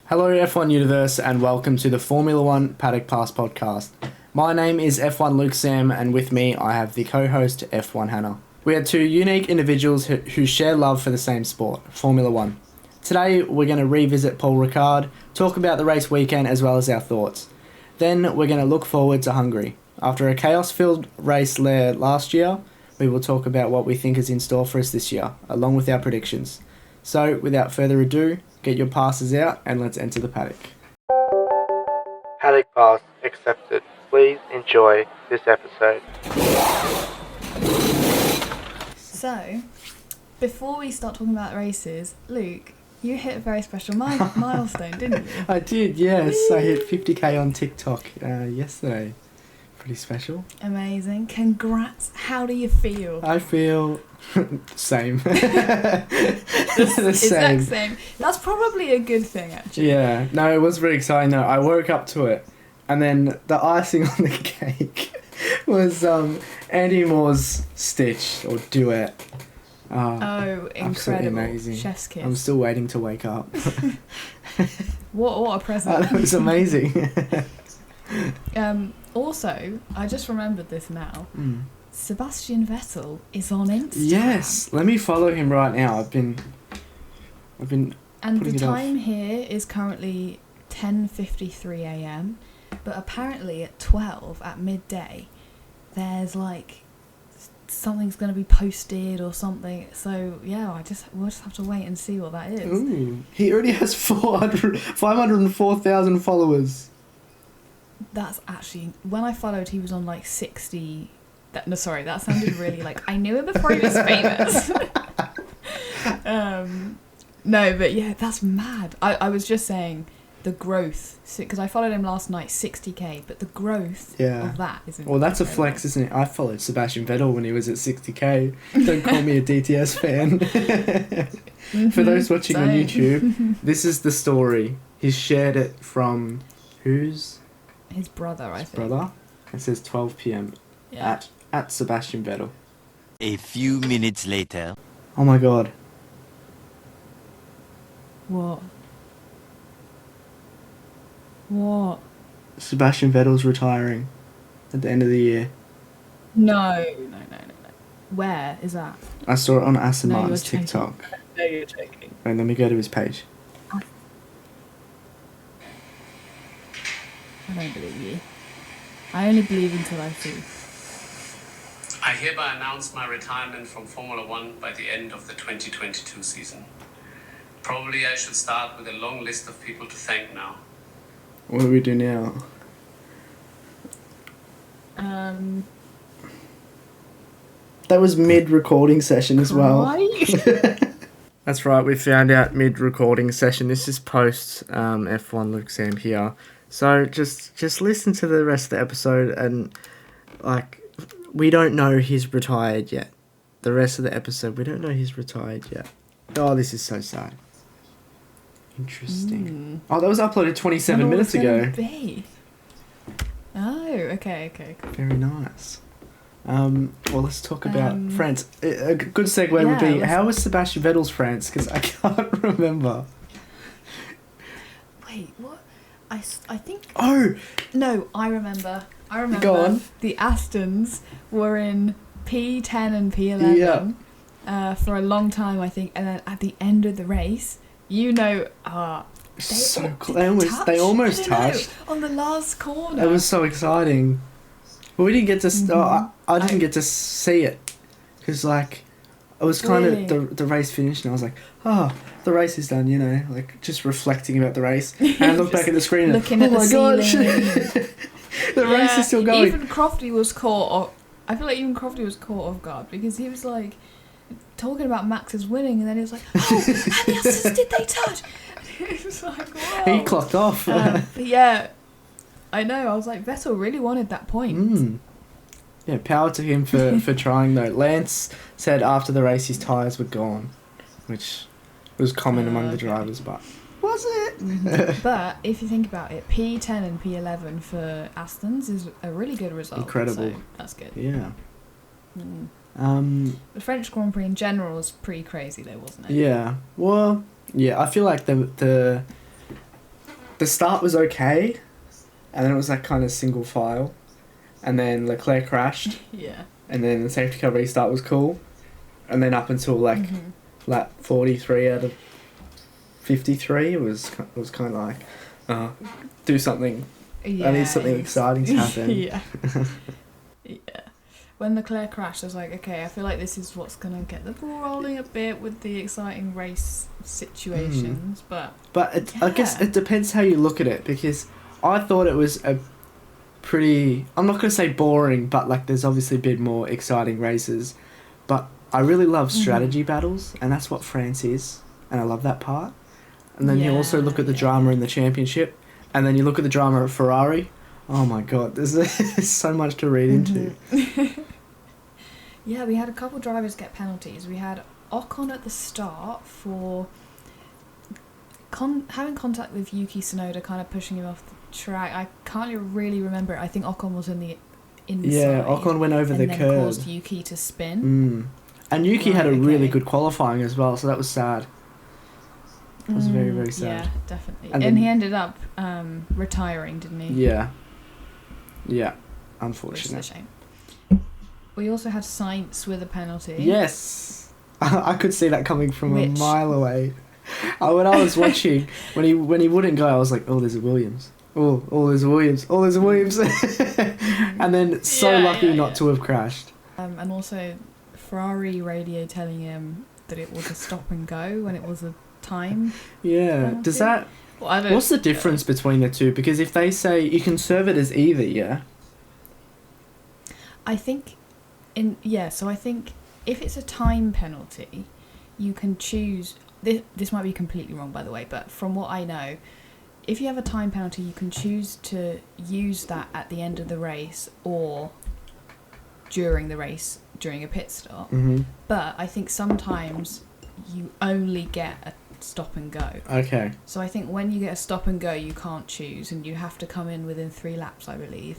Hello F1 Universe and welcome to the Formula 1 Paddock Pass podcast. My name is F1 Luke Sam and with me I have the co-host F1 Hannah. We are two unique individuals who share love for the same sport, Formula 1. Today we're going to revisit Paul Ricard, talk about the race weekend as well as our thoughts. Then we're going to look forward to Hungary. After a chaos-filled race there last year, we will talk about what we think is in store for us this year, along with our predictions. So without further ado, get your passes out and let's enter the paddock. Paddock pass accepted. Please enjoy this episode. So, before we start talking about races, Luke, you hit a very special milestone, didn't you? I did, yes. I hit 50k on TikTok yesterday. Pretty special. Amazing. Congrats. How do you feel? I feel same. Exact same. That's probably a good thing, actually. Yeah. No, it was very exciting though. I woke up to it and then the icing on the cake was Andy Moore's Stitch or Duet. Oh, incredible. Amazing. Chef's kiss. I'm still waiting to wake up. What a present. That was amazing. Also, I just remembered this now. Sebastian Vettel is on Instagram. Yes, let me follow him right now. I've been and the it time off. here is currently 10:53 a.m. But apparently at 12 at midday, there's like something's going to be posted or something. So yeah, we'll just have to wait and see what that is. Ooh, he already has 504,000 followers. That's actually, when I followed, he was on like 60. That sounded really like I knew him before he was famous. No, but yeah, that's mad. I was just saying the growth, because I followed him last night, 60k, but the growth of that is incredible. Well, that's a flex, isn't it? I followed Sebastian Vettel when he was at 60k. Don't call me a DTS fan. For those watching on YouTube, this is the story. He shared it from whose? His brother, I think. Brother. It says 12 p.m. Yeah. at Sebastian Vettel. A few minutes later. Oh my god. What? Sebastian Vettel's retiring at the end of the year. No. Where is that? I saw it on Aston No, Martin's you're TikTok. No, you're joking. Wait, let me go to his page. I don't believe you. I only believe until I see. I hereby announce my retirement from Formula 1 by the end of the 2022 season. Probably I should start with a long list of people to thank now. What do we do now? That was mid-recording session as well. Right? That's right, we found out mid-recording session. This is post F1 Luke Sam here. So just listen to the rest of the episode and like we don't know he's retired yet. The rest of the episode we don't know he's retired yet. Oh, this is so sad. Interesting. Oh, that was uploaded 27 minutes ago. Be. Oh, okay, cool. Very nice. Well, let's talk about France. A good segue would be, how was Sebastian Vettel's France? Because I can't remember. Wait, what? I think... Oh! No, I remember. Go on. The Astons were in P10 and P11 for a long time, I think. And then at the end of the race, they almost touched. On the last corner. It was so exciting. But we didn't get to... I didn't get to see it. Because, like, it was kind of... The race finished and I was like, the race is done, you know, like just reflecting about the race. And I looked back at the screen and, looking at the gosh, the race is still going. Even Crofty was caught off. I feel like even Crofty was caught off guard because he was like talking about Max's winning, and then he was like, "Oh, how many Astons did they touch?" It was like, "Wow." He clocked off. Yeah, I know. I was like, Vettel really wanted that point. Yeah, power to him for trying though. Lance said after the race his tyres were gone, which was common among the drivers, but was it? But if you think about it, P10 and P11 for Astons is a really good result. Incredible. So that's good. Yeah. The French Grand Prix in general was pretty crazy though, wasn't it? Yeah. Well, yeah, I feel like the the start was okay, and then it was like kind of single file, and then Leclerc crashed, Yeah. and then the safety car restart was cool, and then up until like lap 43 out of 53, it was kind of like, do something. Yeah, I need something exciting to happen. Yeah. Yeah. When Leclerc crashed, I was like, okay, I feel like this is what's going to get the ball rolling a bit with the exciting race situations, but I guess it depends how you look at it, because I thought it was a pretty, I'm not going to say boring, but like there's obviously been more exciting races, but I really love strategy battles, and that's what France is, and I love that part. And then you also look at the drama in the championship, and then you look at the drama at Ferrari. Oh my god, there's so much to read into. Yeah, we had a couple drivers get penalties. We had Ocon at the start for having contact with Yuki Tsunoda, kind of pushing him off the track. I can't really remember it. I think Ocon was in the inside. Yeah, Ocon went over the curb. And then caused Yuki to spin. And Yuki had a really good qualifying as well, so that was sad. It was very, very sad. Yeah, definitely. And he ended up retiring, didn't he? Yeah. Yeah, unfortunate. Which is a shame. We also had Sainz with a penalty. Yes! I could see that coming from a mile away. When I was watching, when he wouldn't go, I was like, oh, there's a Williams. Oh, there's a Williams. Oh, there's a Williams. And then lucky not to have crashed. And also Ferrari radio telling him that it was a stop and go when it was a time. Yeah. Penalty. Does that... What's the difference between the two? Because if they say you can serve it as either, yeah? I think... So I think if it's a time penalty, you can choose... This might be completely wrong, by the way, but from what I know, if you have a time penalty, you can choose to use that at the end of the race or during the race, during a pit stop. Mm-hmm. But I think sometimes you only get a stop and go. Okay. So I think when you get a stop and go, you can't choose, and you have to come in within 3 laps, I believe.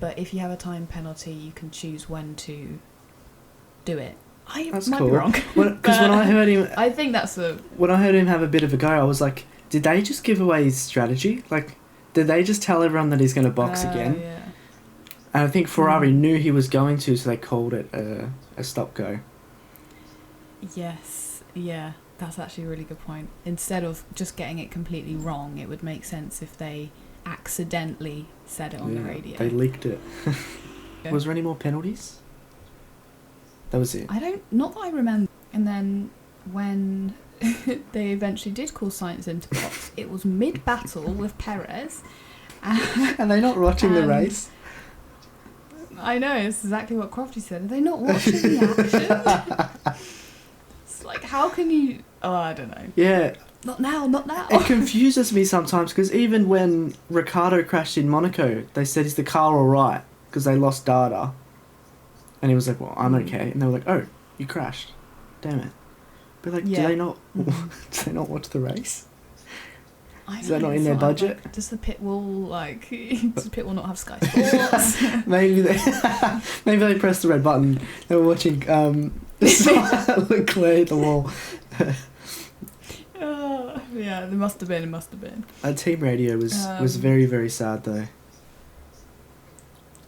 But if you have a time penalty, you can choose when to do it. That's might cool. be wrong. Because when I heard him... I think that's when I heard him have a bit of a go, I was like, did they just give away his strategy? Like, did they just tell everyone that he's going to box again? Yeah. And I think Ferrari knew he was going to, so they called it a stop-go. Yes. Yeah. That's actually a really good point. Instead of just getting it completely wrong, it would make sense if they accidentally said it on the radio. They leaked it. Was there any more penalties? That was it. Not that I remember. And then when they eventually did call Sainz into box, it was mid-battle with Perez. Are they not watching the race? I know, it's exactly what Crofty said. Are they not watching the action? It's like, how can you... Oh, I don't know. Yeah. Not now. It confuses me sometimes, because even when Ricciardo crashed in Monaco, they said, is the car alright? Because they lost data. And he was like, well, I'm okay. And they were like, oh, you crashed. Damn it. But like, do they not watch the race? Is that not in their budget? Like, does the pit wall not have Sky Sports? maybe they pressed the red button. They were watching Leclerc the wall. Yeah, it must have been. Team radio was very, very sad though.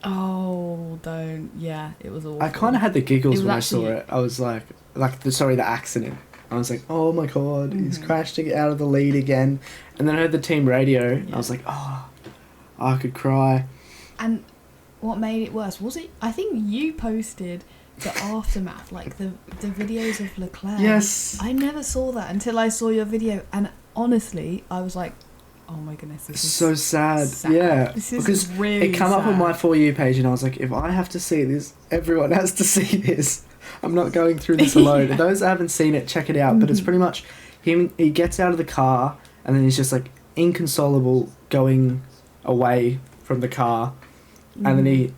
Oh, don't. Yeah, it was awful. I kind of had the giggles when I saw it. I was like the accident. I was like, oh my god, he's crashed to get out of the lead again. And then I heard the team radio, and I was like, oh, I could cry. And what made it worse was I think you posted the aftermath, like the videos of Leclerc. Yes. I never saw that until I saw your video, and honestly, I was like, oh my goodness, this is so sad. Yeah, this is because really it came up on sad. my For You page, and I was like, if I have to see this, everyone has to see this. I'm not going through this alone. And those that haven't seen it, check it out. But it's pretty much him. He gets out of the car, and then he's just like inconsolable, going away from the car, and then he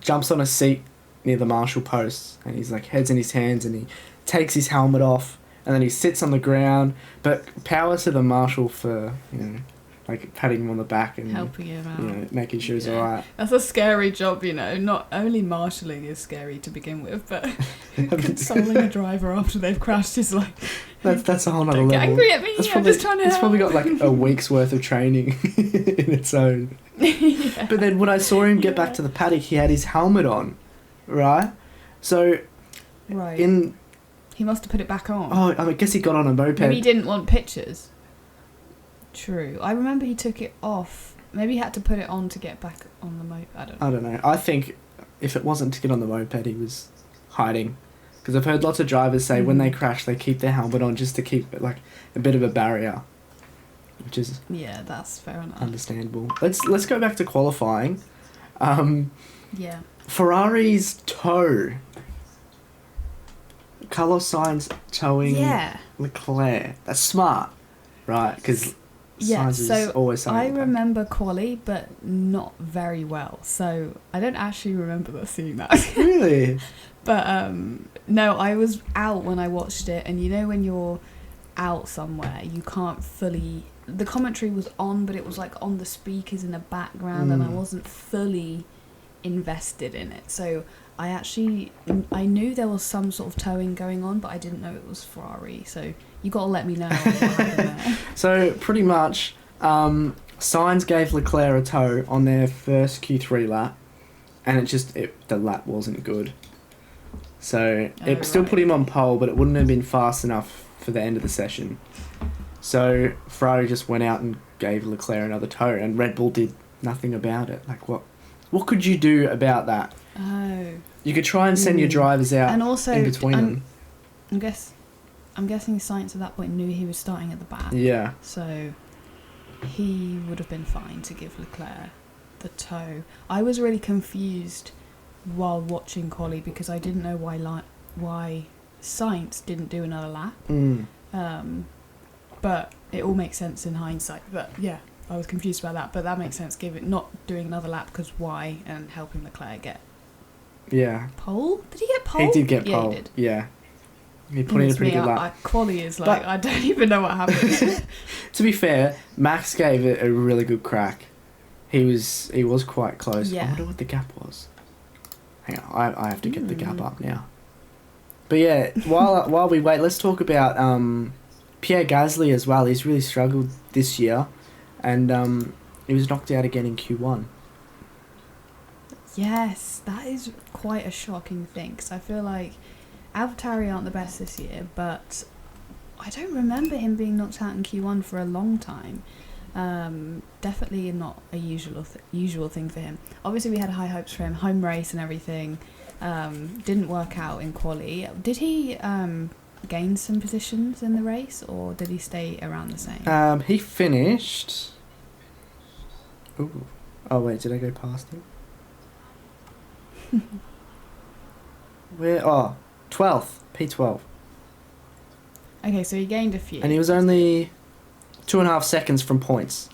jumps on a seat near the marshal post, and he's like heads in his hands, and he takes his helmet off, and then he sits on the ground. But power to the marshal for like patting him on the back and helping him out, making sure he's alright. That's a scary job, Not only marshalling is scary to begin with, but consoling a driver after they've crashed is like That's a whole nother Don't get level. angry at me. I'm just trying to It's probably help. got like a week's worth of training in its own. Yeah. But then when I saw him get back to the paddock, he had his helmet on, right? So Right. He must have put it back on. oh, I guess he got on a moped. Maybe he didn't want pictures. True. I remember he took it off. Maybe he had to put it on to get back on the moped. I don't know. I don't know. I think if it wasn't to get on the moped, he was hiding. Because I've heard lots of drivers say when they crash, they keep their helmet on just to keep it like a bit of a barrier, which is Yeah, that's fair enough. understandable. Let's go back to qualifying. Yeah. Ferrari's toe. Carlos Sainz towing Yeah. Leclerc. That's smart, right? Because Yeah, Sainz is so always saying I that. remember quali, but not very well. So I don't actually remember seeing that. Really? But no, I was out when I watched it, and you know when you're out somewhere, you can't fully. The commentary was on, but it was like on the speakers in the background, and I wasn't fully invested in it. So I knew there was some sort of towing going on, but I didn't know it was Ferrari. So you got to let me know what happened there. So pretty much, Sainz gave Leclerc a tow on their first Q3 lap, and the lap wasn't good. So it still put him on pole, but it wouldn't have been fast enough for the end of the session. So Ferrari just went out and gave Leclerc another tow, and Red Bull did nothing about it. Like what could you do about that? Oh. You could try and send your drivers out And also, in between them. I'm guessing Sainz at that point knew he was starting at the back. Yeah. So he would have been fine to give Leclerc the tow. I was really confused while watching quali because I didn't know why Sainz didn't do another lap. But it all makes sense in hindsight. But yeah, I was confused about that. But that makes sense, not doing another lap because why, and helping Leclerc get pole. Did he get pole? He did get Yeah, pole. he did. Yeah. He put in a pretty good lap. Quali is like, But- I don't even know what happened. To be fair, Max gave it a really good crack. He was quite close. Yeah. I wonder what the gap was. Hang on, I have to get the gap up now. But yeah, while we wait, let's talk about Pierre Gasly as well. He's really struggled this year, and he was knocked out again in Q1. Yes, that is quite a shocking thing because I feel like AlphaTauri aren't the best this year, but I don't remember him being knocked out in Q1 for a long time. Definitely not a usual thing for him. Obviously, we had high hopes for him, home race and everything. Didn't work out in quali. Did he gain some positions in the race, or did he stay around the same? He finished. Ooh. Oh wait, did I go past him? Where? Oh, 12th, P12. Okay, so he gained a few. And he was only 2.5 seconds from points.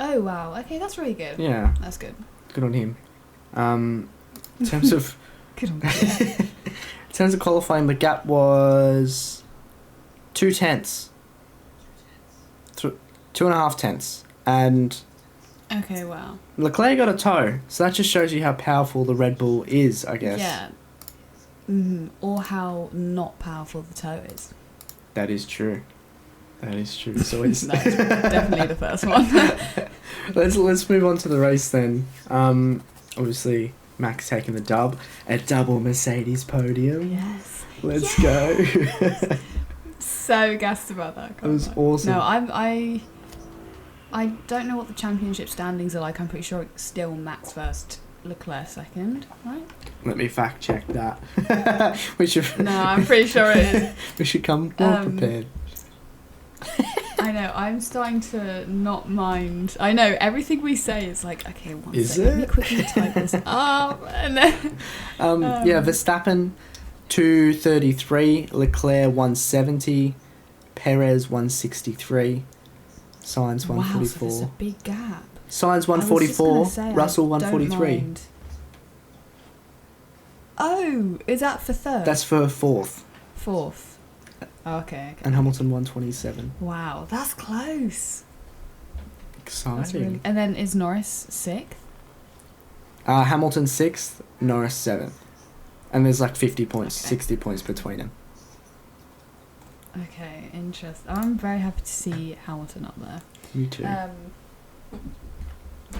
Oh wow! Okay, that's really good. Yeah, That's good. good on him. In terms of Good on you. in terms of qualifying, the gap was 0.2. 2.5 tenths. And Okay, wow. Leclerc got a tow, so that just shows you how powerful the Red Bull is, I guess. Yeah. Or how not powerful the toe is. That is true. That is true. So it's No, it's definitely the first one. let's move on to the race then. Obviously Max taking the dub, a double Mercedes podium. Yes. Let's go. So gassed about that. It was awesome. No, I don't know what the championship standings are like. I'm pretty sure it's still Max first, Leclerc second, right? Let me fact check that. we should. No, I'm pretty sure it is. We should come more prepared. I know, I'm starting to not mind. I know, everything we say is like, okay, one Is second, let me it? quickly type this up. And then, Yeah, Verstappen 233, Leclerc 170, Perez 163, Sainz wow, 144. so there's a big gap. Sainz I was just gonna 144, say, Russell I don't 143. mind. Oh, is that for third? That's for fourth. Fourth. Oh, okay. And Hamilton 127. Wow, that's close. Exciting. That's really. And then is Norris sixth? Hamilton 6th, Norris 7th. And there's like 50 points, 60 points between them. Okay, interesting. I'm very happy to see Hamilton up there. Me too.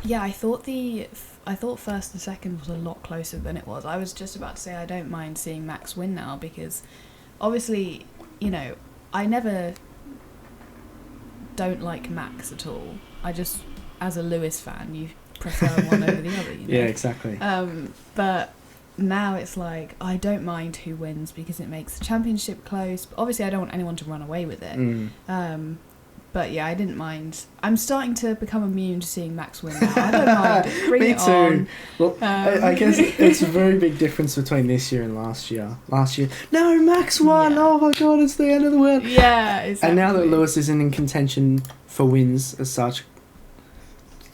Yeah, I thought first and second was a lot closer than it was. I was just about to say I don't mind seeing Max win now because, obviously, you know, I never don't like Max at all. I just, as a Lewis fan, you prefer one over the other. You know? Yeah, exactly. But now it's like I don't mind who wins because it makes the championship close. But obviously, I don't want anyone to run away with it. But yeah, I didn't mind. I'm starting to become immune to seeing Max win now. I don't mind it. Bring Me it too. on. Well, I guess it's a very big difference between this year and last year. Last year, no, Max won. Yeah. Oh my god, it's the end of the world. Yeah, exactly. And now that Lewis isn't in contention for wins as such,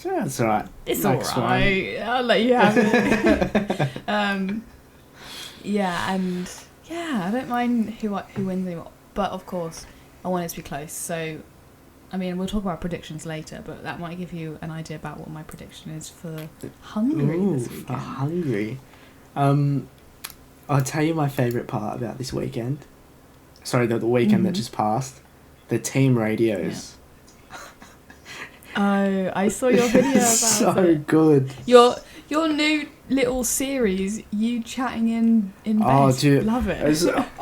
yeah, it's alright. It's Max alright. I'll let you have it. Yeah, and yeah, I don't mind who wins anymore. But of course, I want it to be close. So, I mean, we'll talk about predictions later, but that might give you an idea about what my prediction is for Hungary this For weekend. Hungary. I'll tell you my favourite part about this weekend. Sorry, the weekend that just passed. The team radios. Oh, I saw your video about So it. good. Your new little series, you chatting in bed. Oh, dude. Love it.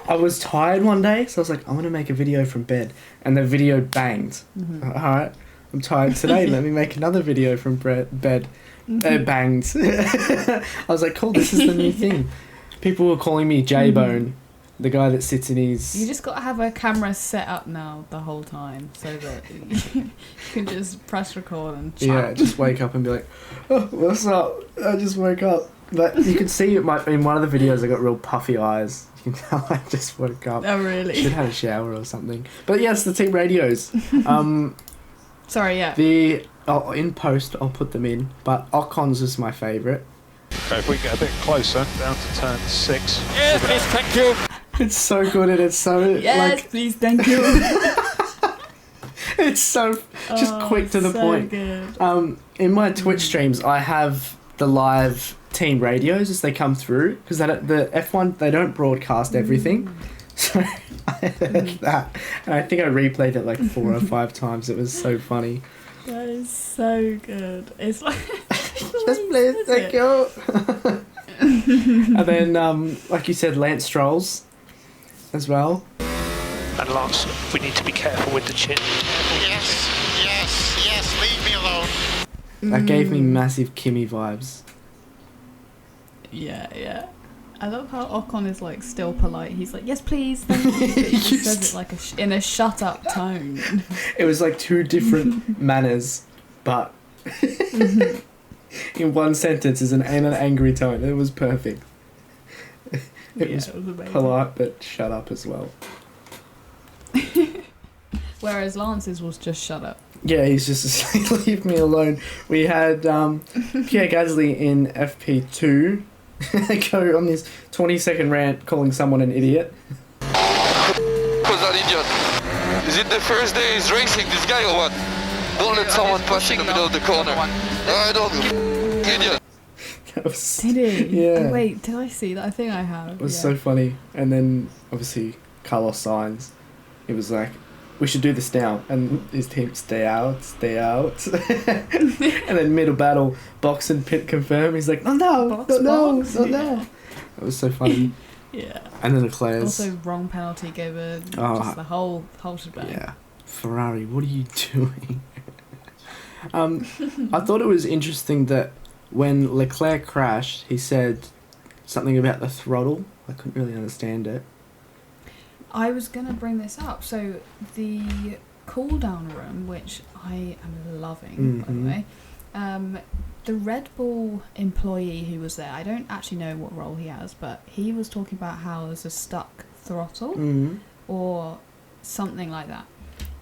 I was tired one day, so I was like, I'm going to make a video from bed. And the video banged. Alright, I'm tired today. Let me make another video from bed. Banged. I was like, cool, this is the new thing. People were calling me J-Bone, the guy that sits in his... You just got to have a camera set up now the whole time so that you can just press record and chat. Yeah, just wake up and be like, oh, what's up? I just woke up. But you can see in one of the videos I got real puffy eyes. You can tell I just woke up. Oh, really? Should have a shower or something. But yes, the team radios. Sorry, yeah. In post, I'll put them in. But Ocon's is my favourite. Okay, if we get a bit closer, down to turn 6. Yes, please, thank you. It's so good and it's so Yes, please, thank you. it's so just quick to the so point. Good. In my Twitch streams, I have the live team radios as they come through because the F1 they don't broadcast everything, so I heard that and I think I replayed it like 4 or 5 times. It was so funny. That is so good. It's like Just please, thank you. And then, like you said, Lance Strolls as well. And Lance, we need to be careful with the chin. Yes, leave me alone. That gave me massive Kimmy vibes. Yeah. I love how Ocon is like still polite. He's like, yes, please, thank you. But he just says it like in a shut up tone. It was like 2 different manners, but in one sentence is in an angry tone. It was perfect. It was amazing. polite but shut up as well. Whereas Lance's was just shut up. Yeah, he's just like, leave me alone. We had Pierre Gasly in FP2 go on this 20-second rant calling someone an idiot. Was that idiot? Is it the first day he's racing this guy or what? Don't let someone pass in the middle of the corner. I don't idiot. That was, Did he? Yeah. Oh, wait, did I see that? I think I have. it was so funny. And then, obviously, Carlos Sainz. It was like, we should do this now. And his team, stay out. And then middle battle, box and pit confirm. He's like, no. It was so funny. Yeah. And then Leclerc's. Also, wrong penalty gave just the whole shebang. Yeah. Ferrari, what are you doing? I thought it was interesting that when Leclerc crashed, he said something about the throttle. I couldn't really understand it. I was going to bring this up. So, the cool-down room, which I am loving, by the way, the Red Bull employee who was there, I don't actually know what role he has, but he was talking about how there's a stuck throttle or something like that.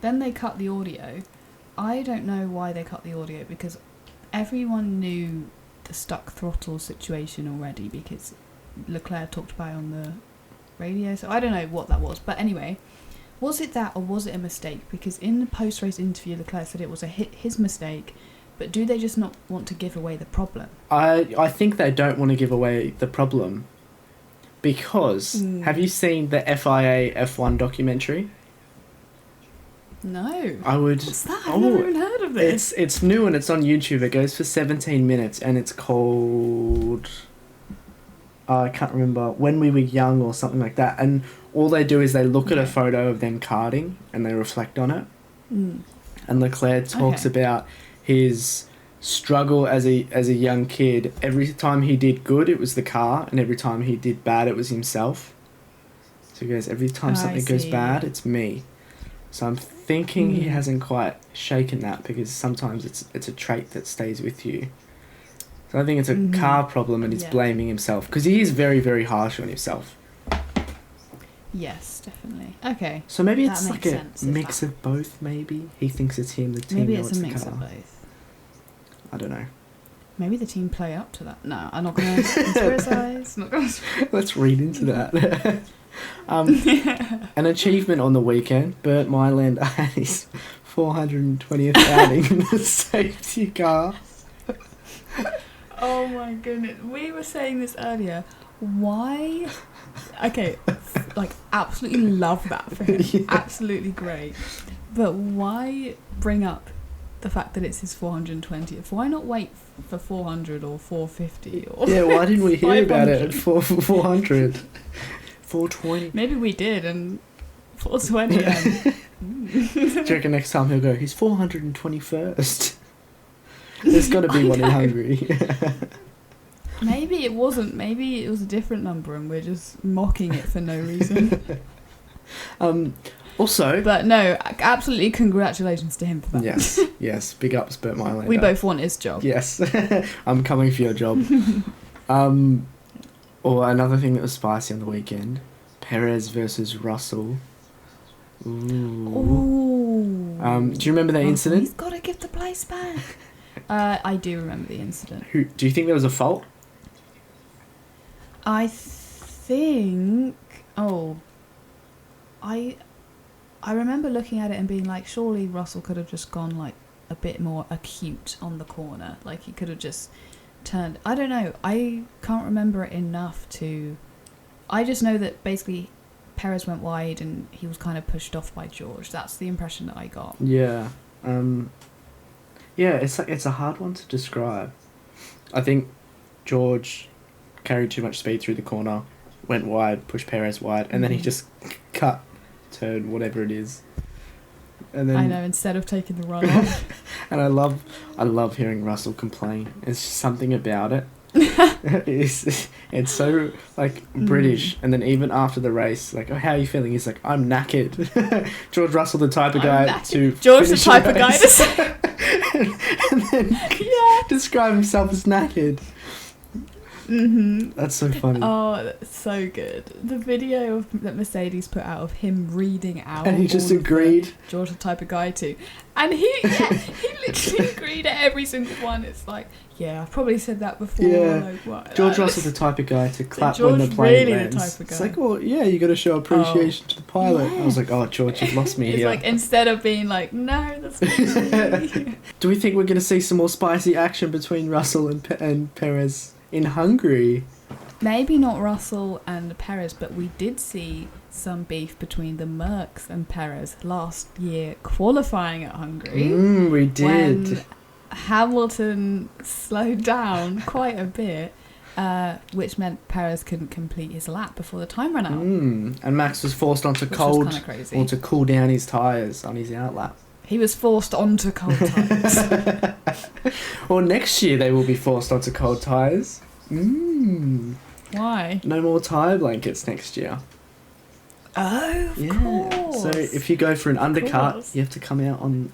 Then they cut the audio. I don't know why they cut the audio because everyone knew the stuck throttle situation already because Leclerc talked about it on the radio, so I don't know what that was. But anyway, was it that or was it a mistake? Because in the post-race interview, Leclerc said it was his mistake, but do they just not want to give away the problem? I think they don't want to give away the problem because have you seen the FIA F1 documentary? No. I would. What's that? I've never even heard of this. It's new and it's on YouTube. It goes for 17 minutes and it's called... I can't remember, When We Were Young or something like that. And all they do is they look at a photo of them karting and they reflect on it. Mm. And Leclerc talks about his struggle as a young kid. Every time he did good, it was the car, and every time he did bad, it was himself. So he goes, every time something goes bad, it's me. So I'm thinking he hasn't quite shaken that, because sometimes it's a trait that stays with you. So I think it's a car problem, and he's blaming himself, because he is very, very harsh on himself. Yes, definitely. Okay. So maybe it's like a mix of both, maybe? He thinks it's him, the team maybe knows it's a the mix car. of both. I don't know. Maybe the team play up to that. No, I'm not going to conspiracize. Let's read into that. An achievement on the weekend, Bert Myland had his 420th outing in the safety car. Oh my goodness. We were saying this earlier. Why? Okay, like, absolutely love that for him. Yeah. Absolutely great. But why bring up the fact that it's his 420th? Why not wait for 400 or 450? Or yeah, why didn't we hear about it at 400? 420. Maybe we did, and 420. Do you reckon next time he'll go, he's 421st? There's got to be one in Hungary. Maybe it wasn't. Maybe it was a different number and we're just mocking it for no reason. Also... But no, absolutely congratulations to him for that. Yes. Big ups, Bert Mylander. We both want his job. Yes. I'm coming for your job. Or another thing that was spicy on the weekend, Perez versus Russell. Ooh. Do you remember that incident? He's got to give the place back. I do remember the incident. Do you think there was a fault? I think... I remember looking at it and being like, surely Russell could have just gone like a bit more acute on the corner. Like he could have just turned... I don't know. I can't remember it enough to... I just know that basically Perez went wide and he was kind of pushed off by George. That's the impression that I got. Yeah. Yeah, it's a hard one to describe. I think George carried too much speed through the corner, went wide, pushed Perez wide, and then he just turned whatever it is. And then I know, instead of taking the run off. And I love hearing Russell complain. It's just something about it. It's so like British. And then even after the race, like, oh, how are you feeling? He's like, I'm knackered. George Russell, the type of guy to George the type of guy to say. and then describe himself as knackered. That's so funny. Oh, that's so good. The video that Mercedes put out of him reading out, and he just agreed. George the type of guy to, and he literally agreed at every single one. It's like, yeah, I've probably said that before. Yeah, like, what? George Russell's the type of guy to clap when the plane really lands. The type of guy. It's like, well, yeah, you got to show appreciation to the pilot. Yeah. I was like, oh, George, you've lost me it's here. Like, instead of being like, no, that's not me. Do we think we're going to see some more spicy action between Russell and Perez in Hungary? Maybe not Russell and Perez, but we did see some beef between the Mercs and Perez last year qualifying at Hungary. We did. When Hamilton slowed down quite a bit, which meant Perez couldn't complete his lap before the time ran out. And Max was forced onto cold, or to cool down his tyres on his outlap. He was forced onto cold tyres. Or next year they will be forced onto cold tyres. Why? No more tyre blankets next year. Oh, of course. So if you go for an undercut, you have to come out on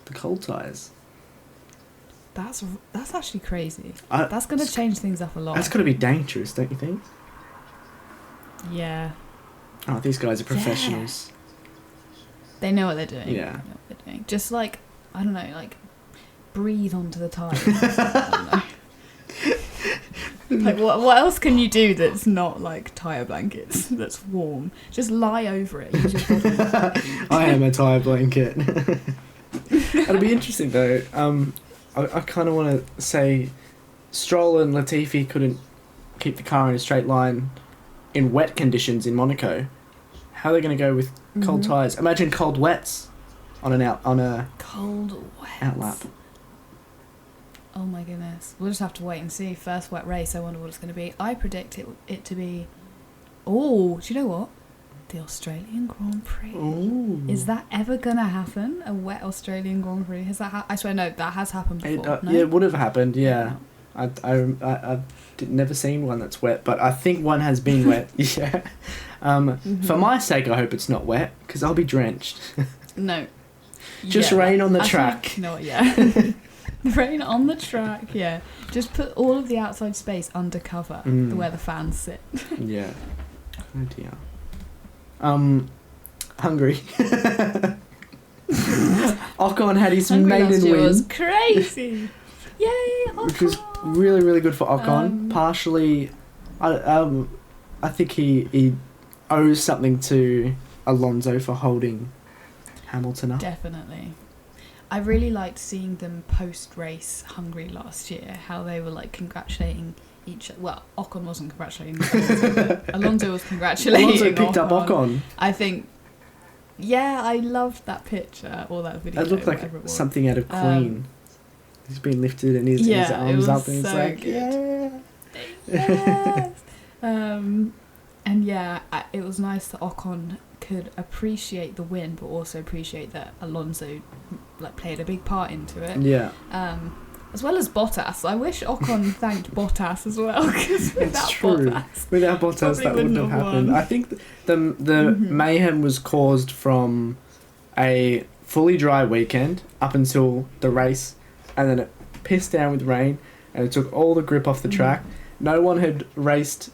the cold tyres. That's actually crazy. That's going to change things up a lot. That's got to be dangerous, don't you think? Yeah. Oh, these guys are professionals. Yeah. They know what they're doing. Yeah. They know what they're doing. Just like, I don't know, like, breathe onto the tyre. Like, what else can you do that's not like tyre blankets, that's warm? Just lie over it. Use your body. I am a tyre blanket. It'll be interesting though. I kind of want to say Stroll and Latifi couldn't keep the car in a straight line in wet conditions in Monaco. How are they going to go with cold tyres? Imagine cold wets. on a Cold wet. outlap. Oh my goodness. We'll just have to wait and see. First wet race, I wonder what it's going to be. I predict it to be... Oh, do you know what? The Australian Grand Prix. Ooh. Is that ever going to happen? A wet Australian Grand Prix? Has that I swear, no, that has happened before. No? Yeah, it would have happened, yeah. I've never seen one that's wet, but I think one has been wet, yeah. For my sake, I hope it's not wet, because I'll be drenched. No. Just rain on the track. Think, no, yeah. Rain on the track, yeah. Just put all of the outside space under cover, where the fans sit. Yeah. Oh dear. Hungary. Ocon had his Hungary maiden last year win. Was crazy. Yay, Ocon! Which was really, really good for Ocon. Partially, I think he owes something to Alonso for holding Hamilton up. Definitely. I really liked seeing them post-race Hungary last year, how they were like congratulating each... Well, Ocon wasn't congratulating Alonso, but Alonso was congratulating Alonso picked up Ocon. I think... Yeah, I loved that picture, or that video. It looked like it something out of Queen. He's been lifted and his arms up and he's so like, good. Yes! And yeah, it was nice that Ocon could appreciate the win, but also appreciate that Alonso played a big part into it. Yeah. As well as Bottas. I wish Ocon thanked Bottas as well, because without Bottas that wouldn't have happened. I think the mayhem was caused from a fully dry weekend up until the race, and then it pissed down with rain and it took all the grip off the track. No one had raced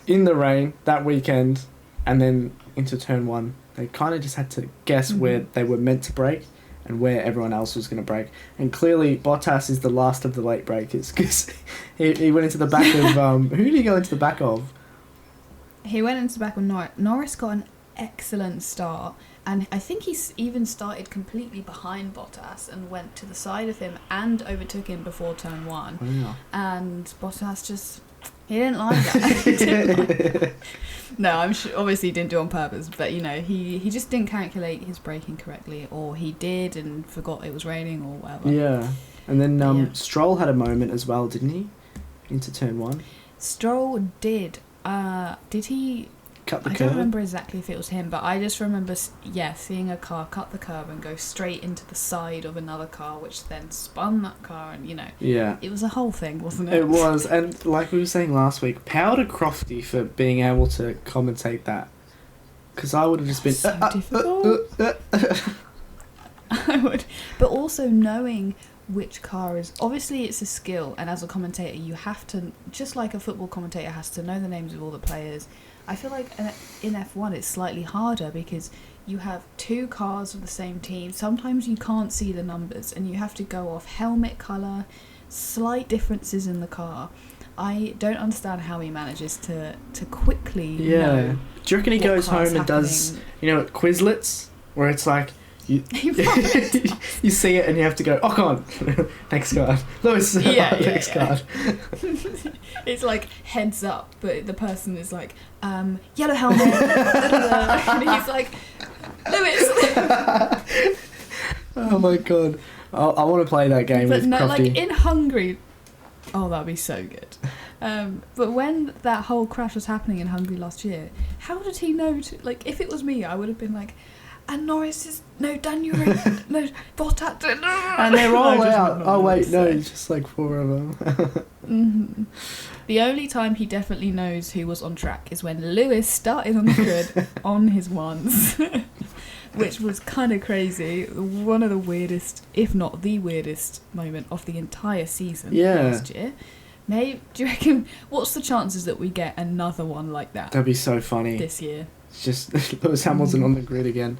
in the rain that weekend, and then into turn one they kind of just had to guess where they were meant to brake and where everyone else was going to brake. And clearly Bottas is the last of the late breakers, because he went into the back of... who did he go into the back of? He went into the back of Norris. Norris got an excellent start, and I think he even started completely behind Bottas and went to the side of him and overtook him before turn one. Wow. And Bottas just... He didn't like that. No, I'm sure, obviously he didn't do it on purpose, but he just didn't calculate his braking correctly, or he did and forgot it was raining or whatever. Yeah. And then Stroll had a moment as well, didn't he? Into turn one. Stroll did. Did he... Cut the curb? I don't remember exactly if it was him, but I just remember, seeing a car cut the curb and go straight into the side of another car, which then spun that car, and Yeah. it was a whole thing, wasn't it? It was, and like we were saying last week, power to Crofty for being able to commentate that, because I would have just been so difficult. I would, but also knowing which car is... Obviously it's a skill, and as a commentator you have to, just like a football commentator has to know the names of all the players. I feel like in F1 it's slightly harder, because you have two cars of the same team. Sometimes you can't see the numbers and you have to go off helmet colour, slight differences in the car. I don't understand how he manages to quickly know. Do you reckon he goes home and does, Quizlets, where it's like, you see it and you have to go, Ocon, next card. Lewis, next card. It's like heads up, but the person is like, yellow helmet, and he's like, Lewis. Oh my god. I want to play that game with Crofty. Like in Hungary, oh, that'd be so good. But when that whole crash was happening in Hungary last year, how did he know if it was me, I would have been like, and Norris is... No, Daniel... no, Bottas... And they're all out. Oh, wait, no, it's just like four of them. The only time he definitely knows who was on track is when Lewis started on the grid on his ones, which was kind of crazy. One of the weirdest, if not the weirdest, moment of the entire season last year. Maybe, do you reckon... What's the chances that we get another one like that? That'd be so funny. This year. It's just Lewis Hamilton on the grid again.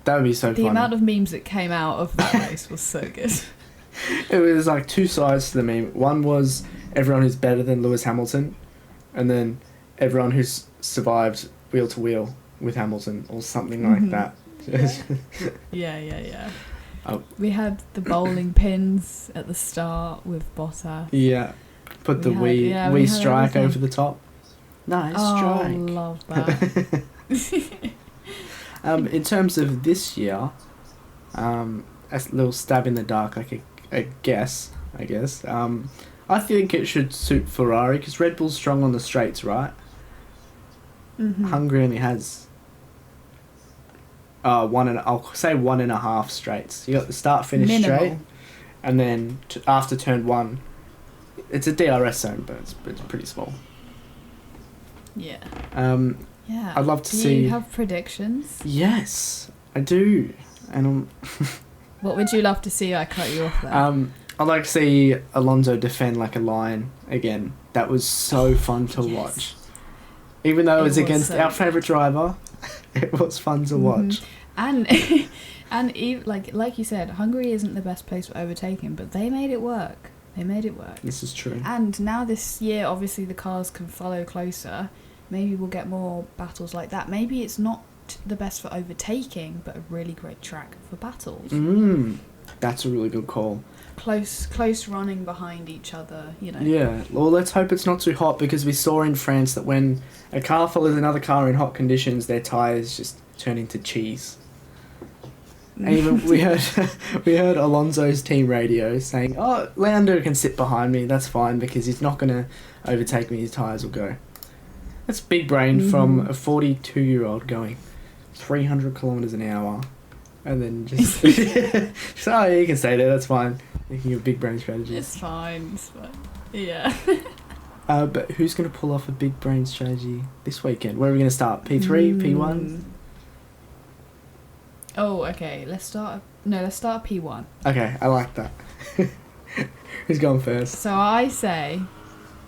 That would be so funny. The amount of memes that came out of that race was so good. It was like two sides to the meme. One was everyone who's better than Lewis Hamilton, and then everyone who's survived wheel to wheel with Hamilton, or something like that. Yeah. Oh. We had the bowling pins at the start with Bottas. Yeah. Put the wee strike over the top. Nice strike. Oh, love that. In terms of this year, a little stab in the dark, like a guess, I guess. I think it should suit Ferrari because Red Bull's strong on the straights, right? Mm-hmm. Hungary only has I'll say 1.5 straights. You got the start finish Minimal. straight, and then after turn 1, it's a DRS zone, but it's pretty small. Yeah. Yeah. I'd love to see. Do you have predictions? Yes, I do, and What would you love to see? I cut you off there. I'd like to see Alonso defend like a lion again. That was so fun to watch. Even though it was against our favourite driver, it was fun to watch. And even, like you said, Hungary isn't the best place for overtaking, but they made it work. This is true. And now this year, obviously, the cars can follow closer. Maybe we'll get more battles like that. Maybe it's not the best for overtaking, but a really great track for battles. That's a really good call. Close running behind each other, you know. Yeah, well, let's hope it's not too hot, because we saw in France that when a car follows another car in hot conditions, their tyres just turn into cheese. And even we heard Alonso's team radio saying, "Oh, Lando can sit behind me. That's fine because he's not going to overtake me. His tyres will go." That's big brain from a 42-year-old going 300 kilometers an hour, and then just oh, you can stay there. That's fine. Thinking of big brain strategy. It's fine. Yeah. But who's going to pull off a big brain strategy this weekend? Where are we going to start? P3, P1? Oh, okay. Let's start P1. Okay, I like that. Who's going first? So I say,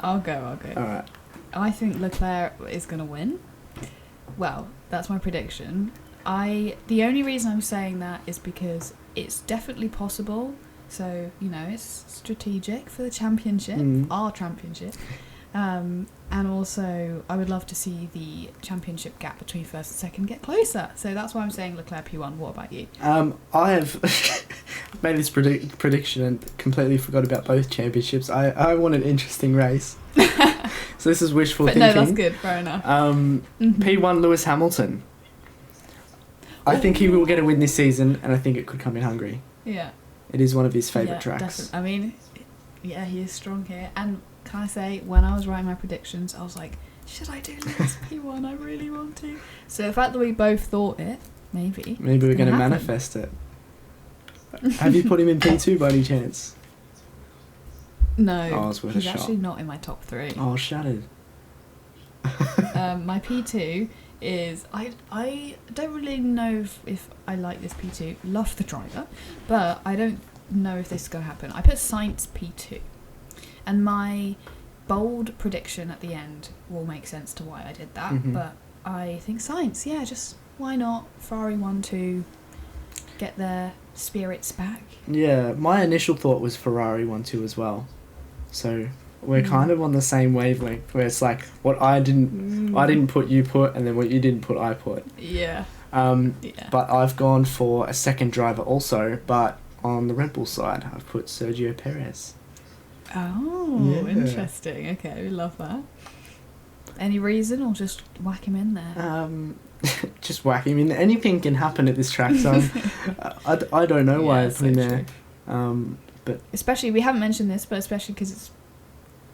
I'll go. Alright. I think Leclerc is going to win. Well, that's my prediction. The only reason I'm saying that is because it's definitely possible. So, you know, it's strategic for the championship, our championship. And also, I would love to see the championship gap between first and second get closer. So that's why I'm saying Leclerc P1. What about you? I have made this prediction and completely forgot about both championships. I want an interesting race. So this is wishful thinking. No, that's good. Fair enough. P1 Lewis Hamilton. I think he will get a win this season, and I think it could come in Hungary. Yeah. It is one of his favourite tracks. Definitely. I mean, yeah, he is strong here. And can I say, when I was writing my predictions, I was like, should I do Lewis P1? I really want to. So the fact that we both thought it, maybe we're going to manifest it. Have you put him in P2 by any chance? No, it's worth he's a shot. actually not in my top 3. Oh, shattered. My P2 is I don't really know if I like this P2. Love the driver, but I don't know if this is going to happen. I put Sainz P2, and my bold prediction at the end will make sense to why I did that. But I think Sainz, just why not? Ferrari 1-2, get their spirits back. Yeah, my initial thought was Ferrari 1-2 as well. So we're kind of on the same wavelength, where it's like what I didn't put, you put, and then what you didn't put, I put. Yeah. But I've gone for a second driver also, but on the Red Bull side, I've put Sergio Perez. Oh, interesting. Okay, we love that. Any reason, or just whack him in there? Just whack him in. Anything can happen at this track, so I don't know why I put him there. But especially, we haven't mentioned this, but especially because it's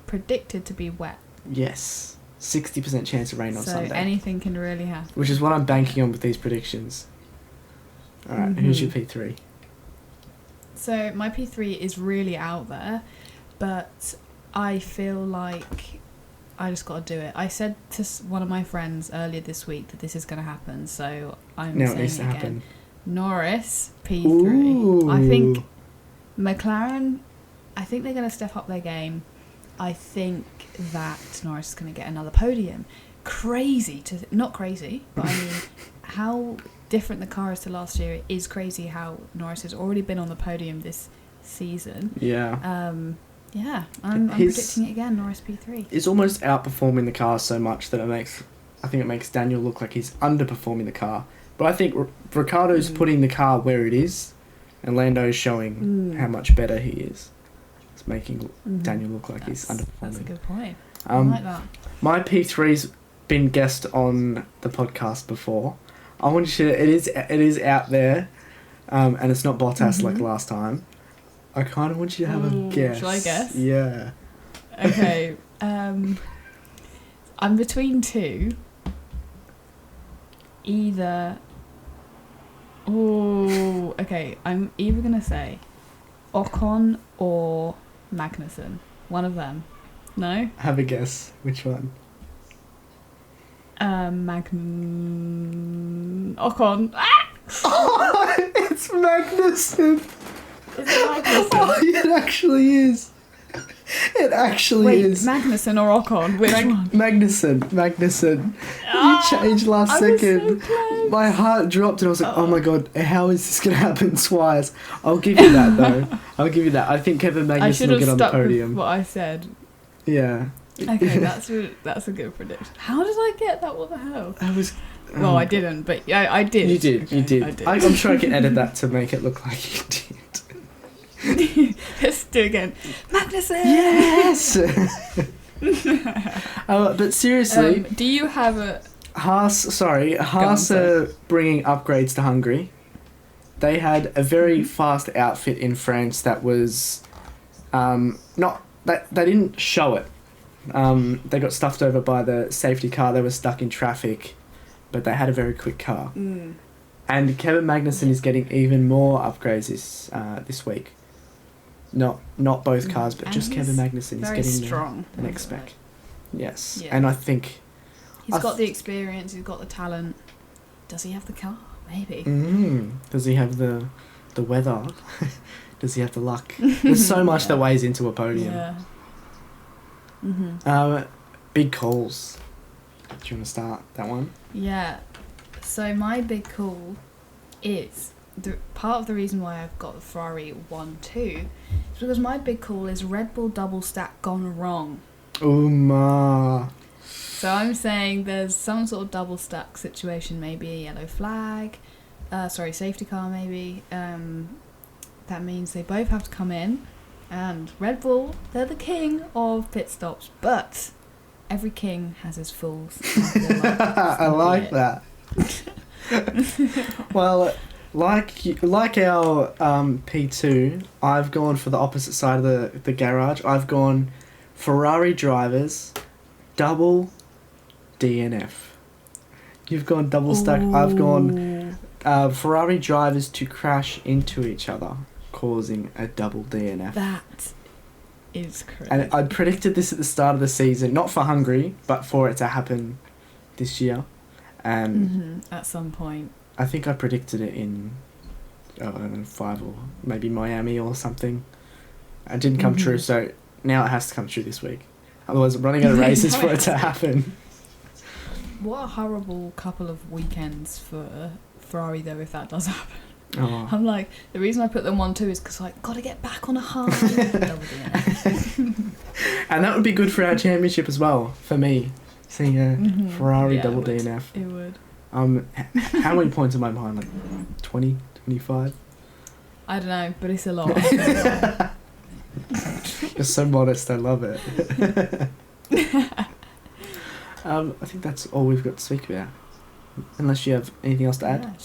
predicted to be wet. Yes, 60% chance of rain on Sunday. So anything can really happen. Which is what I'm banking on with these predictions. Alright, who's your P3? So my P3 is really out there, but I feel like I just got to do it. I said to one of my friends earlier this week that this is going to happen, so I'm saying it again. Happen. Norris, P3. Ooh. I think McLaren, I think they're going to step up their game. I think that Norris is going to get another podium. Not crazy, but I mean, how different the car is to last year. It is crazy how Norris has already been on the podium this season. Yeah. I'm predicting it again, Norris P3. He's almost outperforming the car so much that it makes Daniel look like he's underperforming the car. But I think Ricciardo's putting the car where it is, and Lando's showing how much better he is. It's making Daniel look like he's underperforming. That's a good point. I like that. My P3's been guessed on the podcast before. I want you to. It is out there, and it's not Bottas like last time. I kind of want you to have a guess. Shall I guess? Yeah. Okay. I'm between two. Either. Oh, okay. I'm either gonna say Ocon or Magnussen. One of them. No? Have a guess. Which one? Ocon. Ah! Oh, it's Magnussen. Is it Magnussen? Oh, it actually is. It actually Wait, is. Magnussen or Ocon? Which one? Magnussen. Ah, You changed last I was so second. close. My heart dropped and I was like, oh my god, how is this going to happen twice? I'll give you that though. I'll give you that. I think Kevin I Magnussen should will have get on the stuck with podium. what I said. Yeah. Okay, that's a good prediction. How did I get that? What the hell? I was... Well, I didn't, but yeah, I did. You did, Okay, you did. I did. I'm sure I can edit that to make it look like you did. Let's do it again. Magnussen! Yes! But seriously, Do you have a... Haas sorry. are bringing upgrades to Hungary. They had a very fast outfit in France that was not... They didn't show it. They got stuffed over by the safety car. They were stuck in traffic, but they had a very quick car. And Kevin Magnussen is getting even more upgrades this week. Not both cars, but And just Kevin he's Magnussen is very getting strong. the next spec. Yes, Yeah. and I think... He's got the experience, he's got the talent. Does he have the car? Maybe. Does he have the weather? Does he have the luck? There's so much that weighs into a podium. Yeah. Big calls. Do you want to start that one? Yeah. So my big call is... part of the reason why I've got the Ferrari 1-2 is because my big call is Red Bull double stack gone wrong. So I'm saying there's some sort of double stack situation, maybe a yellow flag, safety car maybe. That means they both have to come in, and Red Bull, they're the king of pit stops, but every king has his fools. I like that. Well, like our P2, I've gone for the opposite side of the garage. I've gone Ferrari drivers, double DNF. You've gone double stack. Ooh. I've gone Ferrari drivers to crash into each other, causing a double DNF. That is crazy. And I predicted this at the start of the season, not for Hungary, but for it to happen this year. And at some point. I think I predicted it in 5 or maybe Miami or something. It didn't come true, so now it has to come true this week. Otherwise, I'm running out of races for it to happen. What a horrible couple of weekends for Ferrari, though, if that does happen. Oh. I'm like, the reason I put them 1-2 is because, like, gotta get back on a high. Double DNF. And that would be good for our championship as well, for me. Seeing a Ferrari Yeah, double it would. DNF. It would. How many points am I behind? Like 20, 25? I don't know, but it's a lot. You're so modest, I love it. I think that's all we've got to speak about. Unless you have anything else to add?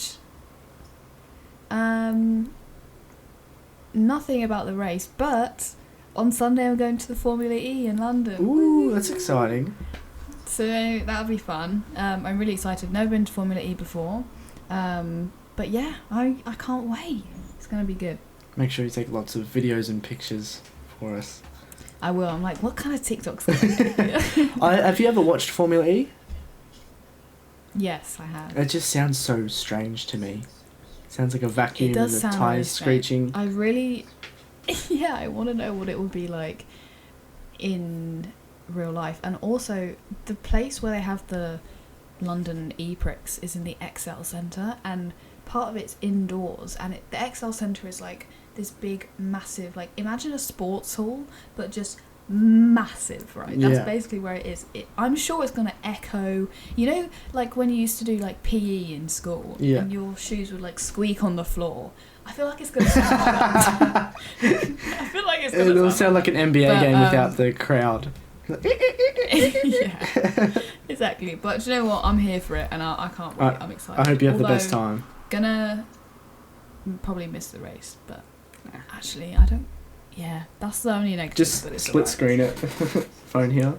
Nothing about the race, but on Sunday I'm going to the Formula E in London. Ooh, that's exciting. So that'll be fun. I'm really excited. Never been to Formula E before. But yeah, I can't wait. It's going to be good. Make sure you take lots of videos and pictures for us. I will. I'm like, what kind of TikToks can I do? Have you ever watched Formula E? Yes, I have. It just sounds so strange to me. It sounds like a vacuum It does and the sound tyres really strange. screeching. I really... yeah, I want to know what it would be like in real life. And also, the place where they have the London E-Prix is in the XL Centre, and part of it's indoors, and the XL Centre is like this big, massive, like, imagine a sports hall, but just massive, right? That's basically where it is. I'm sure it's going to echo, you know, like when you used to do like PE in school, and your shoes would like squeak on the floor. I feel like it's going to sound like that. I feel like it's going to It'll sound like an NBA but, game without the crowd. yeah, Exactly. But do you know what? I'm here for it, and I can't wait. I'm excited. I hope you have the Although, best time. Gonna probably miss the race, but actually, I don't. Yeah, that's the only negative. Just but it's split alright. screen it. Phone here.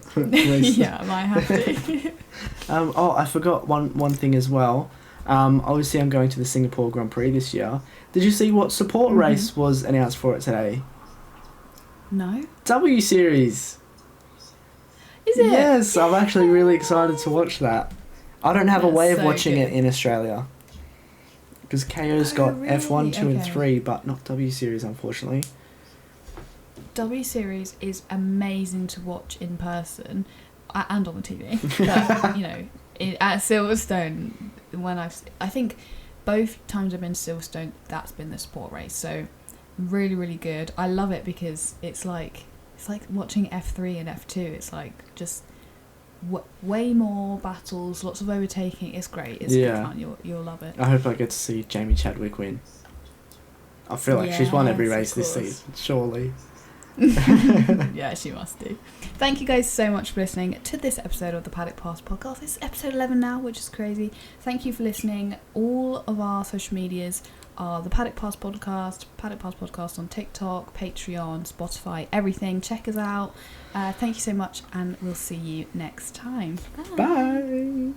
Yeah, I might have to. I forgot one thing as well. Obviously, I'm going to the Singapore Grand Prix this year. Did you see what support race was announced for it today? No. W Series. Is it? Yes, I'm actually really excited to watch that. I don't have a That's way of so watching it good. in Australia. Because KO's Oh, got really? F1, 2 and Okay. 3, but not W Series, unfortunately. W Series is amazing to watch in person and on the TV. But, you know, at Silverstone, I think both times I've been to Silverstone, that's been the sport race. So really, really good. I love it because it's like watching F3 and F2. It's like just way more battles, lots of overtaking. It's great. It's good fun. You'll love it. I hope I get to see Jamie Chadwick win. I feel like she's won every Yes, of race this course. season, surely. Yeah, she must do. Thank you guys so much for listening to this episode of the Paddock Pass podcast. It's episode 11 now, which is crazy. Thank you for listening. All of our social medias are the Paddock Pass podcast on TikTok, Patreon, Spotify, everything. Check us out. Thank you so much, and we'll see you next time. Bye. Bye.